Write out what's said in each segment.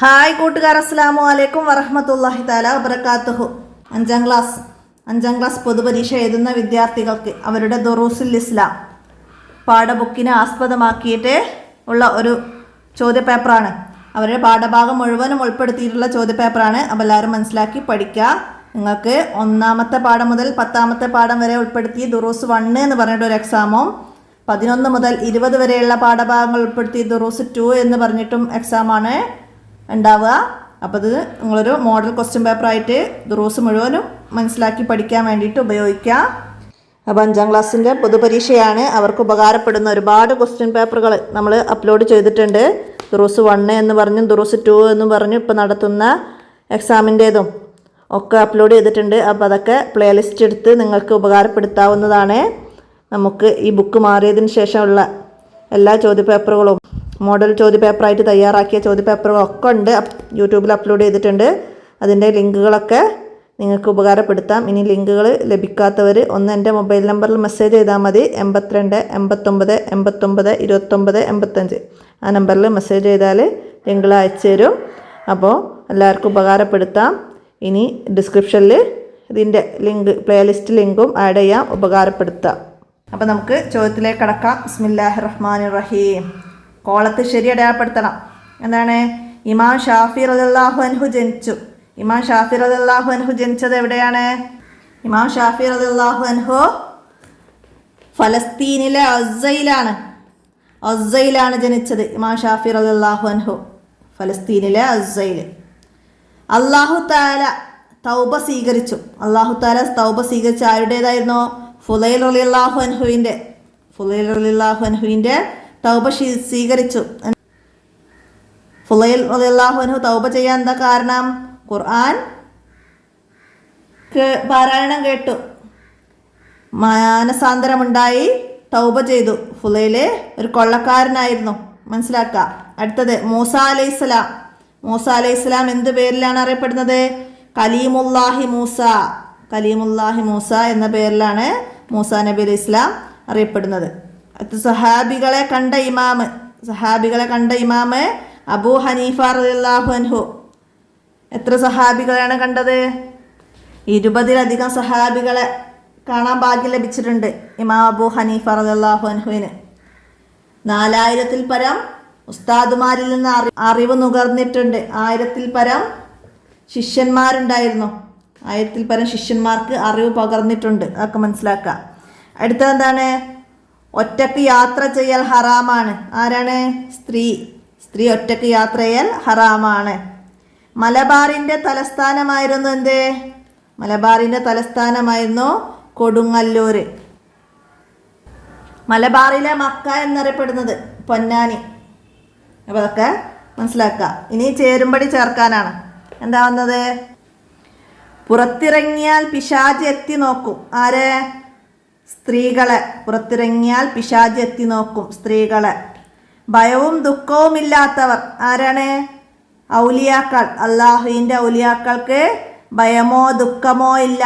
Hi കൂട്ടുകാർ, അസ്സലാമു അലൈക്കും വറഹ്മത്തുള്ളാഹി തആല വബറകാതുഹു. അഞ്ചാം ക്ലാസ് പൊതുപരീക്ഷ എഴുതുന്ന വിദ്യാർത്ഥികൾക്ക് അവരുടെ ദുറൂസുൽ ഇസ്ലാം പാഠബുക്കിനെ ആസ്പദമാക്കിയിട്ട് ഉള്ള ഒരു ചോദ്യപേപ്പറാണ്. അവരുടെ പാഠഭാഗം മുഴുവനും ഉൾപ്പെടുത്തിയിട്ടുള്ള ചോദ്യപേപ്പറാണ്. അപ്പോൾ എല്ലാവരും മനസ്സിലാക്കി പഠിക്കുക. നിങ്ങൾക്ക് 1ാമത്തെ പാഠം മുതൽ 10ാമത്തെ പാഠം വരെ ഉൾപ്പെടുത്തി ദുറൂസ് 1 എന്ന് പറഞ്ഞിട്ട് ഒരു എക്സാമും 11 മുതൽ 20 വരെയുള്ള പാഠഭാഗങ്ങൾ ഉൾപ്പെടുത്തി ദുറൂസ് 2 എന്ന് പറഞ്ഞിട്ടും എക്സാമാണ് ഉണ്ടാവുക. അപ്പോൾ ഇത് നിങ്ങളൊരു മോഡൽ ക്വസ്റ്റ്യൻ പേപ്പറായിട്ട് ദുറൂസ് മുഴുവനും മനസ്സിലാക്കി പഠിക്കാൻ വേണ്ടിയിട്ട് ഉപയോഗിക്കുക. അപ്പോൾ 5ാം ക്ലാസ്സിൻ്റെ പൊതുപരീക്ഷയാണ്. അവർക്ക് ഉപകാരപ്പെടുന്ന ഒരുപാട് ക്വസ്റ്റ്യൻ പേപ്പറുകൾ നമ്മൾ അപ്ലോഡ് ചെയ്തിട്ടുണ്ട്. ദുറൂസ് 1 എന്ന് പറഞ്ഞും ദുറൂസ് 2 എന്ന് പറഞ്ഞും ഇപ്പോൾ നടത്തുന്ന എക്സാമിൻ്റേതും ഒക്കെ അപ്ലോഡ് ചെയ്തിട്ടുണ്ട്. അപ്പോൾ അതൊക്കെ പ്ലേലിസ്റ്റ് എടുത്ത് നിങ്ങൾക്ക് ഉപകാരപ്പെടുത്താവുന്നതാണ്. നമുക്ക് ഈ ബുക്ക് മാറിയതിന് ശേഷമുള്ള എല്ലാ ചോദ്യപേപ്പറുകളും മോഡൽ ചോദ്യപേപ്പറായിട്ട് തയ്യാറാക്കിയ ചോദ്യപേപ്പറുകളൊക്കെ ഉണ്ട്, യൂട്യൂബിൽ അപ്ലോഡ് ചെയ്തിട്ടുണ്ട്. അതിൻ്റെ ലിങ്കുകളൊക്കെ നിങ്ങൾക്ക് ഉപകാരപ്പെടുത്താം. ഇനി ലിങ്കുകൾ ലഭിക്കാത്തവർ ഒന്ന് എൻ്റെ മൊബൈൽ നമ്പറിൽ മെസ്സേജ് ചെയ്താൽ മതി. 82 89 89 29 85 ആ നമ്പറിൽ മെസ്സേജ് ചെയ്താൽ ലിങ്കുകൾ അയച്ചു തരും. അപ്പോൾ എല്ലാവർക്കും ഉപകാരപ്പെടുത്താം. ഇനി ഡിസ്ക്രിപ്ഷനിൽ ഇതിൻ്റെ ലിങ്ക് പ്ലേലിസ്റ്റ് ലിങ്കും ആഡ് ചെയ്യാം, ഉപകാരപ്പെടുത്താം. അപ്പോൾ നമുക്ക് ചോദ്യത്തിലേക്ക് കടക്കാം. ബിസ്മില്ലാഹിർ റഹ്മാനിർ റഹീം. കോളത്ത് ശരി അടയാളപ്പെടുത്തണം. എന്താണ്? ഇമാം ഷാഫി റളിയല്ലാഹു അൻഹു ജനിച്ചു. ഇമാം ഷാഫി റളിയല്ലാഹു അൻഹു ജനിച്ചത് എവിടെയാണ്? ഇമാം ഷാഫി റളിയല്ലാഹു അൻഹു ഫലസ്തീനിലെ ഒസ്സയിലാണ് ജനിച്ചത്. ഇമാം ഷാഫി റളിയല്ലാഹു അൻഹു ഫലസ്തീനിലെ ഒസ്സയിൽ. അല്ലാഹു തആല തൗബ സ്വീകരിച്ചു. അല്ലാഹു തആല തൗബ സ്വീകരിച്ച ആരുടേതായിരുന്നു? ഫുലൈൽ റളിയല്ലാഹു അൻഹുവിൻ്റെ തൗബ സ്വീകരിച്ചു. ഫുലൈൽ റളിയല്ലാഹു അൻഹു തൗബ ചെയ്യാൻ എന്താ കാരണം? ഖുർആൻ പാരായണം കേട്ടു, മാനസാന്തരമുണ്ടായി, തൗബ ചെയ്തു. ഫുലൈൽ ഒരു കൊള്ളക്കാരനായിരുന്നു, മനസ്സിലാക്കുക. അടുത്തത് മൂസ അലൈഹിസ്സലാം. മൂസ അലൈഹിസ്സലാം എന്ത് പേരിലാണ് അറിയപ്പെടുന്നത്? കലീമുല്ലാഹി മൂസ എന്ന പേരിലാണ് മൂസ നബി അലൈഹി ഇസ്ലാം അറിയപ്പെടുന്നത്. സഹാബികളെ കണ്ട ഇമാമ് അബൂ ഹനീഫ റളിയല്ലാഹു അൻഹു. എത്ര സഹാബികളാണ് കണ്ടത്? 20-ലധികം സഹാബികളെ കാണാൻ ഭാഗ്യം ലഭിച്ചിട്ടുണ്ട് ഇമാം അബൂ ഹനീഫ റളിയല്ലാഹു അൻഹുവിന്. 4000-ൽ പരം ഉസ്താദുമാരിൽ നിന്ന് അറിവ് നുകർന്നിട്ടുണ്ട്. 1000-ൽ പരം ശിഷ്യന്മാരുണ്ടായിരുന്നു. 1000-ൽ പരം ശിഷ്യന്മാർക്ക് അറിവ് പകർന്നിട്ടുണ്ട്. അതൊക്കെ മനസ്സിലാക്കുക. അടുത്തത് എന്താണ്? ഒറ്റക്ക് യാത്ര ചെയ്യൽ ഹറാമാണ്. ആരാണ്? സ്ത്രീ ഒറ്റക്ക് യാത്ര ചെയ്യൽ ഹറാമാണ്. മലബാറിൻ്റെ തലസ്ഥാനമായിരുന്നു എന്ത്? മലബാറിൻ്റെ തലസ്ഥാനമായിരുന്നു കൊടുങ്ങല്ലൂർ. മലബാറിലെ മക്ക എന്നറിയപ്പെടുന്നത് പൊന്നാനി. അപ്പോൾ അതൊക്കെ മനസ്സിലാക്കുക. ഇനി ചേരുംപടി ചേർക്കാനാണ്. എന്താ വന്നത്? പുറത്തിറങ്ങിയാൽ പിശാച് എത്തി നോക്കും. ആരെ? സ്ത്രീകളെ. പുറത്തിറങ്ങിയാൽ പിശാച് എത്തി നോക്കും സ്ത്രീകളെ. ഭയവും ദുഃഖവും ഇല്ലാത്തവർ ആരാണ്? ഔലിയാക്കൾ. അള്ളാഹുവിൻ്റെ ഔലിയാക്കൾക്ക് ഭയമോ ദുഃഖമോ ഇല്ല.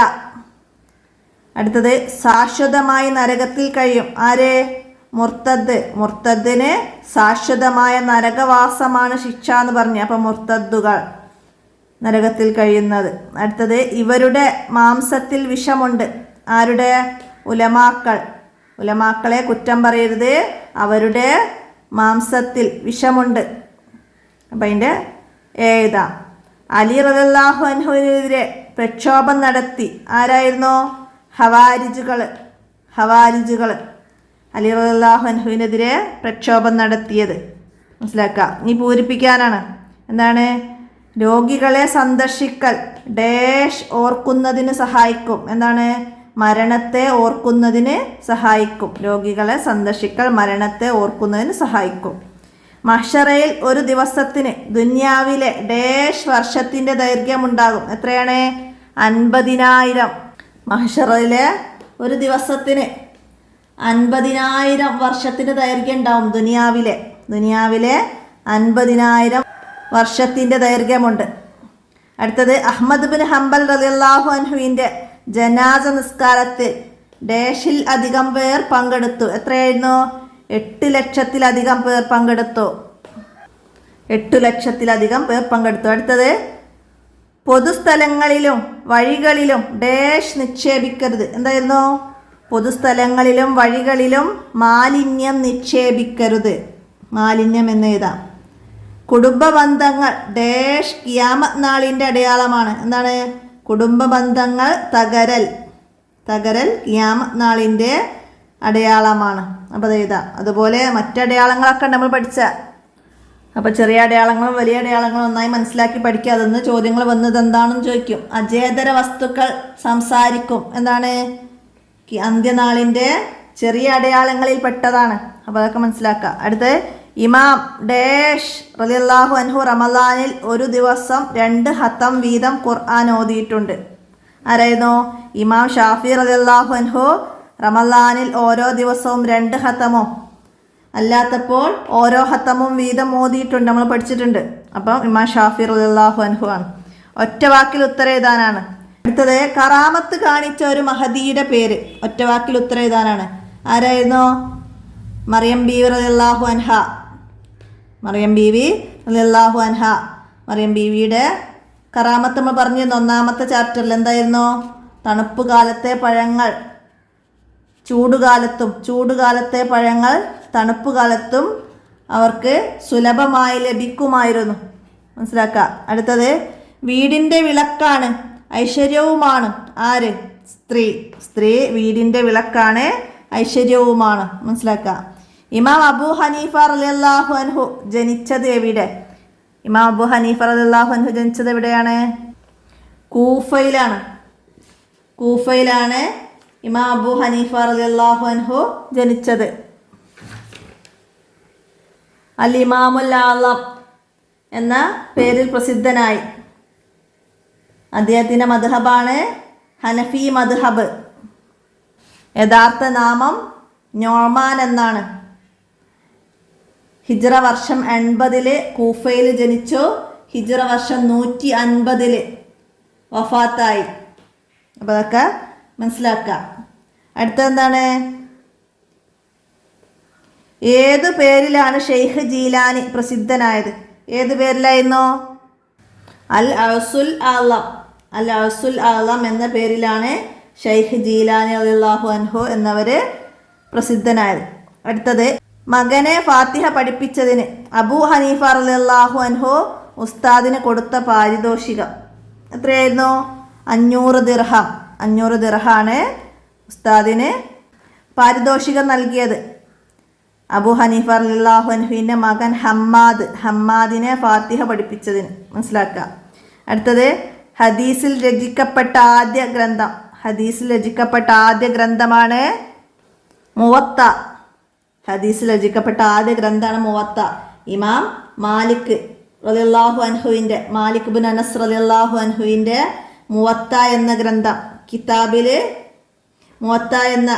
അടുത്തത് ശാശ്വതമായി നരകത്തിൽ കഴിയും. ആര്? മുർത്തദ്ദിന് ശാശ്വതമായ നരകവാസമാണ് ശിക്ഷ എന്ന് പറഞ്ഞു. അപ്പം മുർത്തദ്ദുകൾ നരകത്തിൽ കഴിയുന്നത്. അടുത്തത് ഇവരുടെ മാംസത്തിൽ വിഷമുണ്ട്. ആരുടെ? ഉലമാക്കളെ കുറ്റം പറയരുത്, അവരുടെ മാംസത്തിൽ വിഷമുണ്ട്. അപ്പം അതിൻ്റെ എഴുതാം. അലി റളിയല്ലാഹു അൻഹുവിനെതിരെ പ്രക്ഷോഭം നടത്തി. ആരായിരുന്നു? ഹവാരിജുകൾ. അലി റളിയല്ലാഹു അൻഹുവിനെതിരെ പ്രക്ഷോഭം നടത്തിയത് മനസ്സിലാക്കുക. ഇനി പൂരിപ്പിക്കാനാണ്. എന്താണ്? രോഗികളെ സന്ദർശിക്കൽ ഡാഷ് ഓർക്കുന്നതിന് സഹായിക്കും. എന്താണ്? മരണത്തെ ഓർക്കുന്നതിന് സഹായിക്കും. രോഗികളെ സന്ദർശിക്കൽ മരണത്തെ ഓർക്കുന്നതിന് സഹായിക്കും. മഹ്ശറയിൽ ഒരു ദിവസത്തിന് ദുനിയാവിലെ ഡാഷ് വർഷത്തിൻ്റെ ദൈർഘ്യമുണ്ടാകും. എത്രയാണ്? 50,000. മഹ്ശറയിലെ ഒരു ദിവസത്തിന് 50,000 വർഷത്തിൻ്റെ ദൈർഘ്യം ഉണ്ടാവും. ദുനിയാവിലെ 50,000 വർഷത്തിൻ്റെ ദൈർഘ്യമുണ്ട്. അടുത്തത് അഹ്മദ് ബിൻ ഹംബൽ റളിയല്ലാഹു അൻഹുവിൻ്റെ ജനാസ നിസ്കാരത്തിൽ ഡാഷിൽ അധികം പേർ പങ്കെടുത്തു. എത്രയായിരുന്നു? 8 ലക്ഷത്തിലധികം പേർ പങ്കെടുത്തു. 8 ലക്ഷത്തിലധികം പേർ പങ്കെടുത്തു. അടുത്തത് പൊതുസ്ഥലങ്ങളിലും വഴികളിലും ഡാഷ് നിക്ഷേപിക്കരുത്. എന്തായിരുന്നു? പൊതുസ്ഥലങ്ങളിലും വഴികളിലും മാലിന്യം നിക്ഷേപിക്കരുത്. മാലിന്യം എന്ന് എഴുതാം. കുടുംബ ബന്ധങ്ങൾ ഡാഷ് ഖിയാമത്ത് നാളിൻ്റെ അടയാളമാണ്. എന്താണ്? കുടുംബ ബന്ധങ്ങൾ തകരൽ ഖിയാമത്ത് നാളിൻ്റെ അടയാളമാണ്. അപ്പോൾ എഴുതാം. അതുപോലെ മറ്റടയാളങ്ങളൊക്കെ നമ്മൾ പഠിച്ച. അപ്പോൾ ചെറിയ അടയാളങ്ങളും വലിയ അടയാളങ്ങളും ഒന്നായി മനസ്സിലാക്കി പഠിക്കുക. അതൊന്ന് ചോദ്യങ്ങൾ വന്നത് എന്താണെന്ന് ചോദിക്കും. അജേതര വസ്തുക്കൾ സംസാരിക്കും. എന്താണ്? അന്ത്യനാളിൻ്റെ ചെറിയ അടയാളങ്ങളിൽ പെട്ടതാണ്. അപ്പോൾ അതൊക്കെ മനസ്സിലാക്കുക. അടുത്ത് ഇമാം ഡാഷ് റളിയല്ലാഹു അൻഹു റമദാനിൽ ഒരു ദിവസം 2 ഖത്തം വീതം ഖുർആൻ ഓതിയിട്ടുണ്ട്. ആരായിരുന്നു? ഇമാം ഷാഫി റളിയല്ലാഹു അൻഹു റമദാനിൽ ഓരോ ദിവസവും 2 ഖത്തമോ അല്ലാത്തപ്പോൾ ഓരോ ഖത്തമും വീതം ഓതിയിട്ടുണ്ട്. നമ്മൾ പഠിച്ചിട്ടുണ്ട്. അപ്പം ഇമാം ഷാഫി റളിയല്ലാഹു അൻഹു ആണ്. ഒറ്റ വാക്കിൽ ഉത്തരം എഴുതാനാണ്. അടുത്തത് കറാമത്ത് കാണിച്ച ഒരു മഹദിയുടെ പേര്. ഒറ്റ വാക്കിൽ ഉത്തരം എഴുതാനാണ്. ആരായിരുന്നു? മറിയം ബീവി റളിയല്ലാഹു അൻഹ. മറിയം ബീവി റളിയല്ലാഹു അൻഹ. മറിയം ബീവിയുടെ കറാമത്ത് നമ്മൾ പറഞ്ഞിരുന്നു ഒന്നാമത്തെ ചാപ്റ്ററിൽ. എന്തായിരുന്നു? തണുപ്പ് കാലത്തെ പഴങ്ങൾ ചൂടുകാലത്തെ പഴങ്ങൾ തണുപ്പ് കാലത്തും അവർക്ക് സുലഭമായി ലഭിക്കുമായിരുന്നു. മനസ്സിലാക്കുക. അടുത്തത് വീടിൻ്റെ വിളക്കാണ് ഐശ്വര്യവുമാണ്. ആര്? സ്ത്രീ വീടിൻ്റെ വിളക്കാണ് ഐശ്വര്യവുമാണ്. മനസ്സിലാക്കുക. ഇമാം അബൂ ഹനീഫ റളിയല്ലാഹു അൻഹു ജനിച്ചത് എവിടെ? ഇമാം അബൂ ഹനീഫ റളിയല്ലാഹു അൻഹു ജനിച്ചത് എവിടെയാണ്? കൂഫയിലാണ് ഇമാം അബൂ ഹനീഫ റളിയല്ലാഹു അൻഹു ജനിച്ചത്. അൽ ഇമാമുൽ ആളം എന്ന പേരിൽ പ്രസിദ്ധനായി. അദ്ദേഹത്തിൻ്റെ മദ്ഹബാണ് ഹനഫി മദ്ഹബ്. യഥാർത്ഥ നാമം നോമാൻ എന്നാണ്. ഹിജ്റ വർഷം 80 കൂഫയിൽ ജനിച്ചു. ഹിജ്റ വർഷം 150 വഫാത്തായി. അപ്പോൾ അതൊക്കെ മനസ്സിലാക്കുക. അടുത്തെന്താണ്? ഏതു പേരിലാണ് ഷെയ്ഖ് ജീലാനി പ്രസിദ്ധനായത്? ഏത് പേരിലായിരുന്നു? അൽ ഔസുൽ ആളം എന്ന പേരിലാണ് ഷെയ്ഖ് ജീലാനി റളിയല്ലാഹു അൻഹു എന്നവർ പ്രസിദ്ധനായത്. അടുത്തത് മകനെ ഫാത്തിഹ പഠിപ്പിച്ചതിന് അബൂ ഹനീഫ റളിയല്ലാഹു അൻഹു ഉസ്താദിന് കൊടുത്ത പാരിതോഷികം എത്രയായിരുന്നു? 500 ദിർഹം. 500 ദിർഹമാണ് ഉസ്താദിന് പാരിതോഷികം നൽകിയത്. അബൂ ഹനീഫ റളിയല്ലാഹു അൻഹുവിൻ്റെ മകൻ ഹമ്മാദിനെ ഫാത്തിഹ പഠിപ്പിച്ചതിന്. മനസ്സിലാക്കുക. അടുത്തത് ഹദീസിൽ രചിക്കപ്പെട്ട ആദ്യ ഗ്രന്ഥമാണ് മുവത്ത. ഹദീസിൽ രചിക്കപ്പെട്ട ആദ്യ ഗ്രന്ഥമാണ് മുവത്ത. ഇമാം മാലിക് റളിയല്ലാഹു അൻഹുവിൻ്റെ മാലിക് ഇബ്നു അനസ് റളിയല്ലാഹു അൻഹുവിൻ്റെ മുവത്ത എന്ന ഗ്രന്ഥം. കിതാബിൽ മുവത്ത എന്ന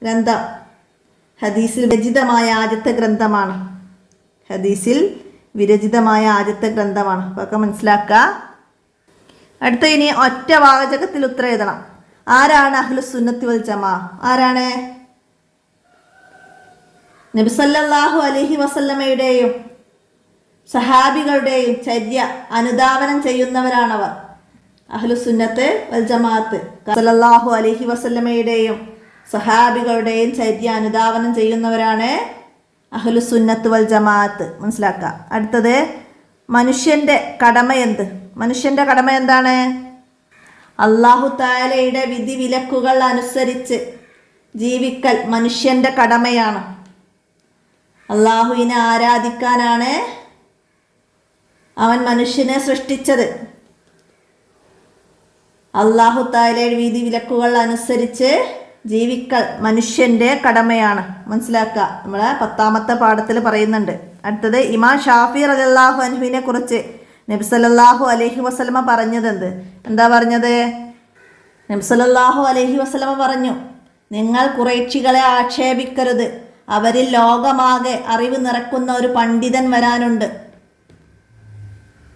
ഗ്രന്ഥം ഹദീസിൽ വിരചിതമായ ആദ്യത്തെ ഗ്രന്ഥമാണ്. അതൊക്കെ മനസ്സിലാക്കുക. അടുത്ത ഇനി ഒറ്റ വാചകത്തിൽ ഉത്തരം എഴുതണം. ആരാണ് അഹ്ലുസ് സുന്നത്തി വൽ ജമാ? ആരാണ്? നബി സല്ലല്ലാഹു അലൈഹി വസല്ലമയുടെയും സഹാബികളുടെയും ചര്യ അനുധാവനം ചെയ്യുന്നവരാണവർ. അഹ്ലുസ് സുന്നത്ത് വൽ ജമാഅത്ത് സല്ലല്ലാഹു അലൈഹി വസല്ലമയുടെയും സഹാബികളുടെയും ചര്യ അനുധാവനം ചെയ്യുന്നവരാണ് അഹ്ലുസ് സുന്നത്ത് വൽ ജമാഅത്ത്. മനസ്സിലാക്കുക. അടുത്തത് മനുഷ്യൻ്റെ കടമ എന്ത്? മനുഷ്യൻ്റെ കടമ എന്താണ്? അല്ലാഹു തആലയുടെ വിധി വിലക്കുകൾ അനുസരിച്ച് ജീവിക്കൽ മനുഷ്യൻ്റെ കടമയാണ്. അല്ലാഹുവിനെ ആരാധിക്കാനാണ് അവൻ മനുഷ്യനെ സൃഷ്ടിച്ചത്. അല്ലാഹു തആലയുടെ വിധി വിലക്കുകൾ അനുസരിച്ച് ജീവിക്കൽ മനുഷ്യൻ്റെ കടമയാണ്. മനസ്സിലാക്കുക. നമ്മളെ 10ാമത്തെ പാഠത്തിൽ പറയുന്നുണ്ട്. അടുത്തത് ഇമാം ഷാഫി റളിയല്ലാഹു അൻഹുവിനെ കുറിച്ച് നബി സല്ലല്ലാഹു അലൈഹി വസല്ലമ പറഞ്ഞത് എന്താ പറഞ്ഞത്? നബി സല്ലല്ലാഹു അലൈഹി വസല്ലമ പറഞ്ഞു, നിങ്ങൾ ഖുറൈശികളെ ആക്ഷേപിക്കരുത്. അവരിൽ ലോകമാകെ അറിവ് നിറക്കുന്ന ഒരു പണ്ഡിതൻ വരാനുണ്ട്.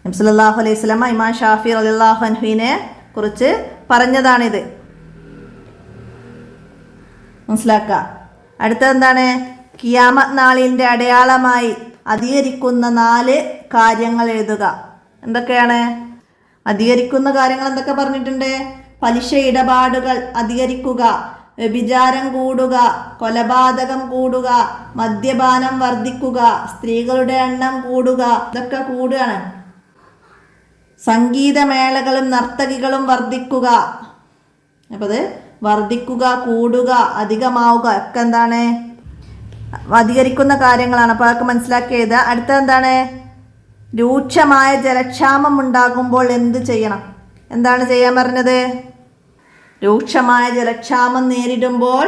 നബി സല്ലല്ലാഹു അലൈഹി വസല്ലമ ഇമാം ഷാഫി റളിയല്ലാഹു അൻഹുവിനെ കുറിച്ച് പറഞ്ഞതാണിത്. മനസ്സിലാക്കുക. അടുത്തതെന്താണ്? ഖിയാമത്ത് നാളിൻ്റെ അടയാളമായി അധികരിക്കുന്ന 4 കാര്യങ്ങൾ എഴുതുക. എന്തൊക്കെയാണ് അധികരിക്കുന്ന കാര്യങ്ങൾ? എന്തൊക്കെ പറഞ്ഞിട്ടുണ്ട്? പലിശ ഇടപാടുകൾ അധികരിക്കുക, വ്യഭിചാരം കൂടുക, കൊലപാതകം കൂടുക, മദ്യപാനം വർദ്ധിക്കുക, സ്ത്രീകളുടെ എണ്ണം കൂടുക. ഇതൊക്കെ കൂടുകയാണ്. സംഗീതമേളകളും നർത്തകികളും വർദ്ധിക്കുക. അപ്പോൾ അത് വർദ്ധിക്കുക, കൂടുക, അധികമാവുക ഒക്കെ എന്താണ്? അധികരിക്കുന്ന കാര്യങ്ങളാണ്. അപ്പോൾ അതൊക്കെ മനസ്സിലാക്കിയത്. അടുത്ത എന്താണ്? രൂക്ഷമായ ജലക്ഷാമം ഉണ്ടാകുമ്പോൾ എന്ത് ചെയ്യണം? എന്താണ് ചെയ്യാൻ പറഞ്ഞത്? രൂക്ഷമായ ജലക്ഷാമം നേരിടുമ്പോൾ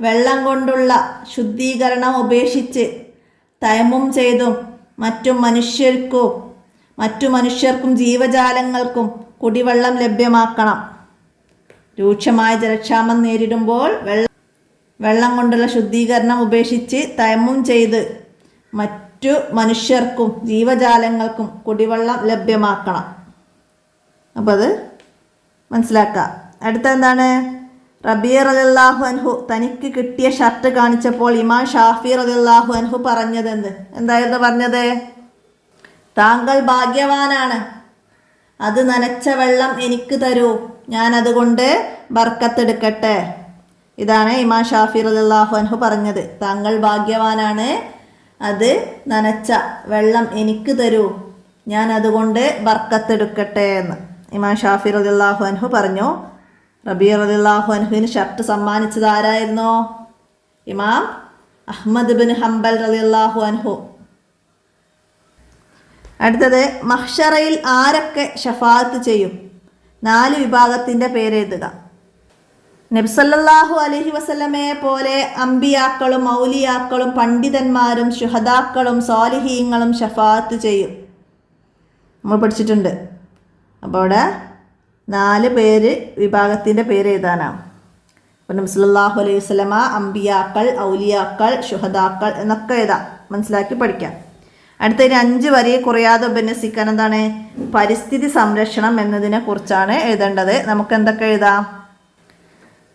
വെള്ളം കൊണ്ടുള്ള ശുദ്ധീകരണം ഉപേക്ഷിച്ച് തയമ്മും ചെയ്തും മറ്റു മനുഷ്യർക്കും ജീവജാലങ്ങൾക്കും കുടിവെള്ളം ലഭ്യമാക്കണം. രൂക്ഷമായ ജലക്ഷാമം നേരിടുമ്പോൾ വെള്ളം കൊണ്ടുള്ള ശുദ്ധീകരണം ഉപേക്ഷിച്ച് തയമ്മും ചെയ്ത് മറ്റു മനുഷ്യർക്കും ജീവജാലങ്ങൾക്കും കുടിവെള്ളം ലഭ്യമാക്കണം. അപ്പോൾ അത് മനസ്സിലാക്കുക. അടുത്ത എന്താണ്? റബീ റളിയല്ലാഹു അൻഹു തനിക്ക് കിട്ടിയ ഷർട്ട് കാണിച്ചപ്പോൾ ഇമാം ഷാഫി റളിയല്ലാഹു അൻഹു പറഞ്ഞത് എന്തായിരുന്നു പറഞ്ഞത്? താങ്കൾ ഭാഗ്യവാനാണ്, അത് നനച്ച വെള്ളം എനിക്ക് തരൂ, ഞാൻ അതുകൊണ്ട് ബർക്കത്തെടുക്കട്ടെ. ഇതാണ് ഇമാം ഷാഫി റളിയല്ലാഹു അൻഹു പറഞ്ഞത്. താങ്കൾ ഭാഗ്യവാനാണ്, അത് നനച്ച വെള്ളം എനിക്ക് തരൂ, ഞാൻ അതുകൊണ്ട് ബർക്കത്തെടുക്കട്ടെ എന്ന് ഇമാം ഷാഫി റളിയല്ലാഹു അൻഹു പറഞ്ഞു. റബീ റളിയല്ലാഹു അൻഹുവിന് ഷർട്ട് സമ്മാനിച്ചത് ആരായിരുന്നു? ഇമാം അഹ്മദ് ബിൻ ഹംബൽ റളിയല്ലാഹു അൻഹു. അടുത്തത് മഹ്ശറയിൽ ആരൊക്കെ ഷഫാഅത്ത് ചെയ്യും? 4 വിഭാഗത്തിൻ്റെ പേരെഴുതുക. നബി സല്ലല്ലാഹു അലൈഹി വസല്ലമയെ പോലെ അമ്പിയാക്കളും ഔലിയാക്കളും പണ്ഡിതന്മാരും ശുഹദാക്കളും സ്വാലിഹീങ്ങളും ഷഫാഅത്ത് ചെയ്യും. നമ്മൾ പഠിച്ചിട്ടുണ്ട്. അപ്പോൾ അവിടെ 4 വിഭാഗത്തിൻ്റെ പേര് എഴുതാനാണ്. അപ്പോൾ നബി സല്ലല്ലാഹു അലൈഹി വസല്ലമ, അമ്പിയാക്കൾ, ഔലിയാക്കൾ, ശുഹദാക്കൾ എന്നൊക്കെ എഴുതാം. മനസ്സിലാക്കി പഠിക്കാം. അടുത്തതിന് 5 വരെ കുറയാതെ ഉപന്യസിക്കാൻ എന്താണ്? പരിസ്ഥിതി സംരക്ഷണം എന്നതിനെ കുറിച്ചാണ് എഴുതേണ്ടത്. നമുക്ക് എന്തൊക്കെ എഴുതാം?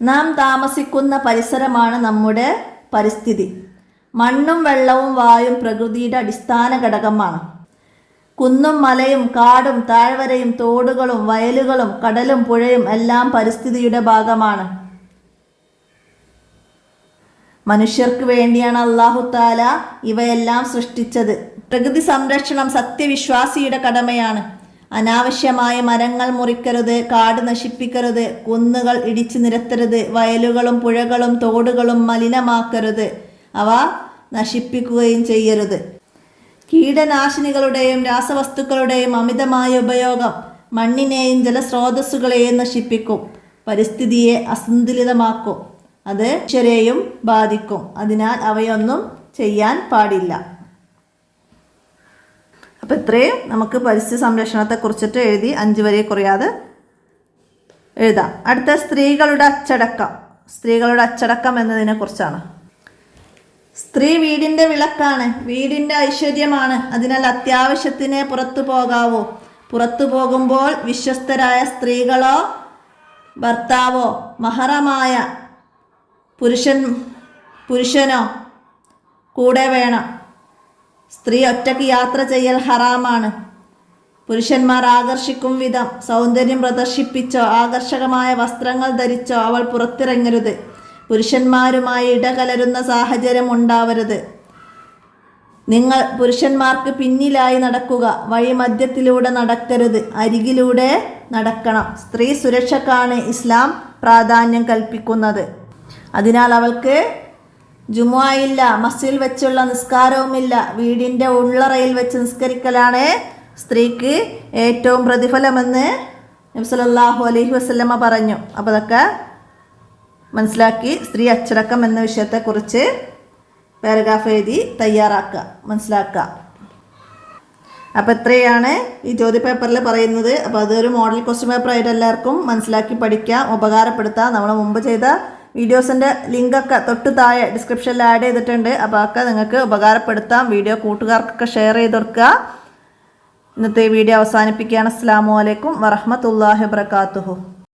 നാം താമസിക്കുന്ന പരിസരമാണ് നമ്മുടെ പരിസ്ഥിതി. മണ്ണും വെള്ളവും വായും പ്രകൃതിയുടെ അടിസ്ഥാന ഘടകമാണ്. കുന്നും മലയും കാടും താഴ്വരയും തോടുകളും വയലുകളും കടലും പുഴയും എല്ലാം പരിസ്ഥിതിയുടെ ഭാഗമാണ്. മനുഷ്യർക്ക് വേണ്ടിയാണ് അല്ലാഹു തആല ഇവയെല്ലാം സൃഷ്ടിച്ചത്. പ്രകൃതി സംരക്ഷണം സത്യവിശ്വാസിയുടെ കടമയാണ്. അനാവശ്യമായ മരങ്ങൾ മുറിക്കരുത്, കാട് നശിപ്പിക്കരുത്, കുന്നുകൾ ഇടിച്ചു നിരത്തരുത്, വയലുകളും പുഴകളും തോടുകളും മലിനമാക്കരുത്, അവ നശിപ്പിക്കുകയും ചെയ്യരുത്. കീടനാശിനികളുടെയും രാസവസ്തുക്കളുടെയും അമിതമായ ഉപയോഗം മണ്ണിനെയും ജലസ്രോതസ്സുകളെയും നശിപ്പിക്കും, പരിസ്ഥിതിയെ അസന്തുലിതമാക്കും, അത് മനുഷ്യരെയും ബാധിക്കും. അതിനാൽ അവയൊന്നും ചെയ്യാൻ പാടില്ല. അപ്പോൾ ഇത്രയും നമുക്ക് പരിസ്ഥിതി സംരക്ഷണത്തെക്കുറിച്ചിട്ട് എഴുതി 5 വരെ കുറയാതെ എഴുതാം. അടുത്ത സ്ത്രീകളുടെ അച്ചടക്കം എന്നതിനെ കുറിച്ചാണ്. സ്ത്രീ വീടിൻ്റെ വിളക്കാണ്, വീടിൻ്റെ ഐശ്വര്യമാണ്. അതിനാൽ അത്യാവശ്യത്തിന് പുറത്തു പോകാവൂ. പുറത്തു പോകുമ്പോൾ വിശ്വസ്തരായ സ്ത്രീകളോ ഭർത്താവോ മഹറമായ പുരുഷനോ കൂടെ വേണം. സ്ത്രീ ഒറ്റയ്ക്ക് യാത്ര ചെയ്യൽ ഹറാമാണ്. പുരുഷന്മാർ ആകർഷിക്കും വിധം സൗന്ദര്യം പ്രദർശിപ്പിച്ചോ ആകർഷകമായ വസ്ത്രങ്ങൾ ധരിച്ചോ അവൾ പുറത്തിറങ്ങരുത്. പുരുഷന്മാരുമായി ഇടകലരുന്ന സാഹചര്യം ഉണ്ടാവരുത്. നിങ്ങൾ പുരുഷന്മാർക്ക് പിന്നിലായി നടക്കുക. വഴി മധ്യത്തിലൂടെ നടക്കരുത്, അരികിലൂടെ നടക്കണം. സ്ത്രീ സുരക്ഷക്കാണ് ഇസ്ലാം പ്രാധാന്യം കൽപ്പിക്കുന്നത്. അതിനാൽ അവൾക്ക് ജുമുഅയില്ല, മസ്ജിദിൽ വെച്ചുള്ള നിസ്കാരവുമില്ല, വീടിൻ്റെ ഉള്ളറയിൽ വെച്ച് നിസ്കരിക്കലാണ് സ്ത്രീക്ക് ഏറ്റവും പ്രതിഫലമെന്ന് നബി സല്ലല്ലാഹു അലൈഹി വസല്ലമ പറഞ്ഞു. അപ്പോൾ അതൊക്കെ മനസ്സിലാക്കി സ്ത്രീ അച്ചടക്കം എന്ന വിഷയത്തെക്കുറിച്ച് പാരഗ്രാഫ് എഴുതി തയ്യാറാക്കുക, മനസ്സിലാക്കുക. അപ്പോൾ ഇത്രയാണ് ഈ ചോദ്യപേപ്പറിൽ പറയുന്നത്. അപ്പോൾ അതൊരു മോഡൽ ക്വസ്റ്റ്യൻ പേപ്പറായിട്ട് എല്ലാവർക്കും മനസ്സിലാക്കി പഠിക്കാം, ഉപകാരപ്പെടുത്താം. നമ്മൾ മുമ്പ് ചെയ്ത വീഡിയോസിൻ്റെ ലിങ്കൊക്കെ തൊട്ട് താഴെ ഡിസ്ക്രിപ്ഷനിൽ ആഡ് ചെയ്തിട്ടുണ്ട്. അപ്പോൾ ഒക്കെ നിങ്ങൾക്ക് ഉപകാരപ്പെടുത്താം. വീഡിയോ കൂട്ടുകാർക്കൊക്കെ ഷെയർ ചെയ്ത് കൊടുക്കുക. ഇന്നത്തെ വീഡിയോ അവസാനിപ്പിക്കുകയാണ്. അസ്സലാമു അലൈക്കും വറഹ്മത്തുള്ളാഹി വബറകാതുഹു.